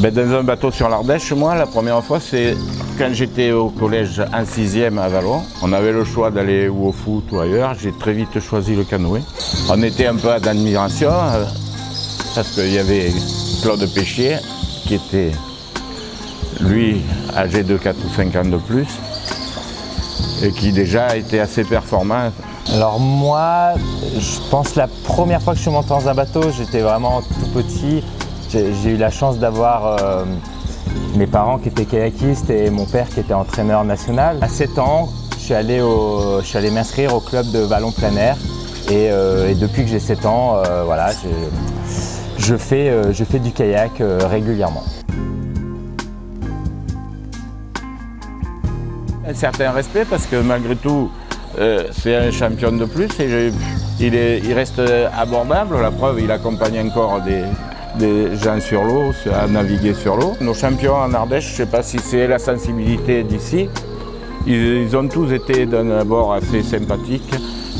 Dans un bateau sur l'Ardèche, moi, la première fois, c'est quand j'étais au collège en 6e à Vallon. On avait le choix d'aller ou au foot ou ailleurs. J'ai très vite choisi le canoë. On était un peu d'admiration parce qu'il y avait Claude Péchier qui était, lui, âgé de 4 ou 5 ans de plus et qui déjà était assez performant. Alors moi, je pense la première fois que je suis monté dans un bateau, j'étais vraiment tout petit. J'ai eu la chance d'avoir mes parents qui étaient kayakistes et mon père qui était entraîneur national. À 7 ans, je suis allé m'inscrire au club de Vallon plein air et depuis que j'ai 7 ans, voilà, je fais du kayak régulièrement. Un certain respect parce que malgré tout, c'est un champion de plus et il reste abordable. La preuve, il accompagne encore des gens sur l'eau, à naviguer sur l'eau. Nos champions en Ardèche, je ne sais pas si c'est la sensibilité d'ici, ils ont tous été d'un abord assez sympathiques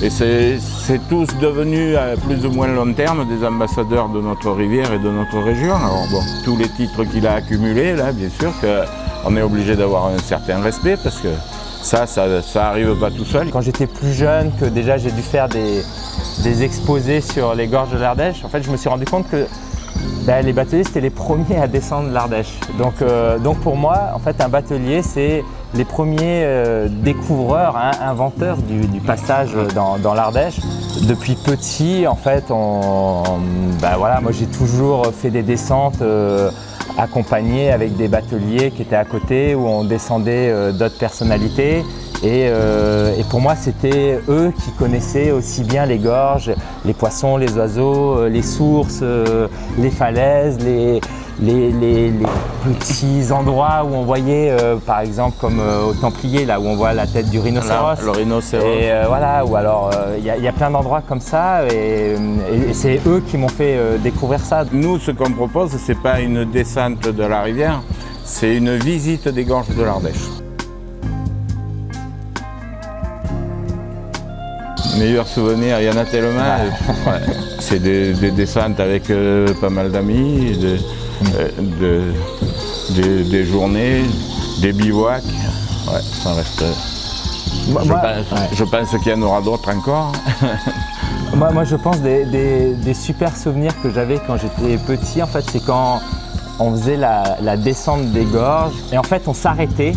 et c'est tous devenus à plus ou moins long terme des ambassadeurs de notre rivière et de notre région. Alors bon, tous les titres qu'il a accumulés, là, bien sûr qu'on est obligé d'avoir un certain respect parce que ça arrive pas tout seul. Quand j'étais plus jeune, que déjà j'ai dû faire des exposés sur les gorges de l'Ardèche, en fait je me suis rendu compte que les bateliers c'était les premiers à descendre l'Ardèche. Donc pour moi, en fait, un batelier c'est les premiers découvreurs, inventeurs du passage dans l'Ardèche. Depuis petit, en fait, voilà, moi j'ai toujours fait des descentes accompagné avec des bateliers qui étaient à côté où on descendait d'autres personnalités et pour moi c'était eux qui connaissaient aussi bien les gorges, les poissons, les oiseaux, les sources, les falaises, les petits endroits où on voyait par exemple comme au Templier là où on voit la tête du rhinocéros. Le rhinocéros. Et voilà, ou alors il y a plein d'endroits comme ça et c'est eux qui m'ont fait découvrir ça. Nous, ce qu'on propose, c'est pas une descente de la rivière, c'est une visite des gorges de l'Ardèche. Meilleurs souvenirs, il y en a tellement. Ouais. C'est des descentes avec pas mal d'amis, des journées, des bivouacs. Ouais, ça reste. Je pense qu'il y en aura d'autres encore. Moi, je pense des super souvenirs que j'avais quand j'étais petit, en fait, c'est quand on faisait la descente des gorges et en fait on s'arrêtait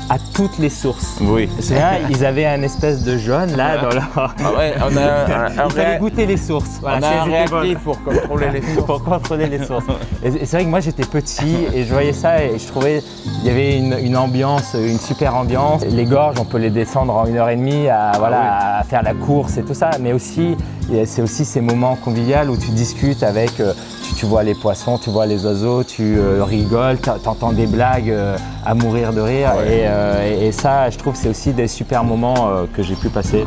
à toutes les sources. Oui. C'est vrai, ils avaient un espèce de jaune là dans leur... il fallait goûter les sources. Voilà, on a un réactif pour contrôler les sources. Pour contrôler les sources. Et c'est vrai que moi j'étais petit et je voyais ça et je trouvais qu'il y avait une ambiance, une super ambiance. Les gorges, on peut les descendre en 1h30 à faire la course et tout ça, mais aussi c'est aussi ces moments conviviaux où tu discutes avec, tu vois les poissons, tu vois les oiseaux, tu rigoles, t'entends des blagues à mourir de rire. Ouais. Et ça, je trouve, c'est aussi des super moments que j'ai pu passer.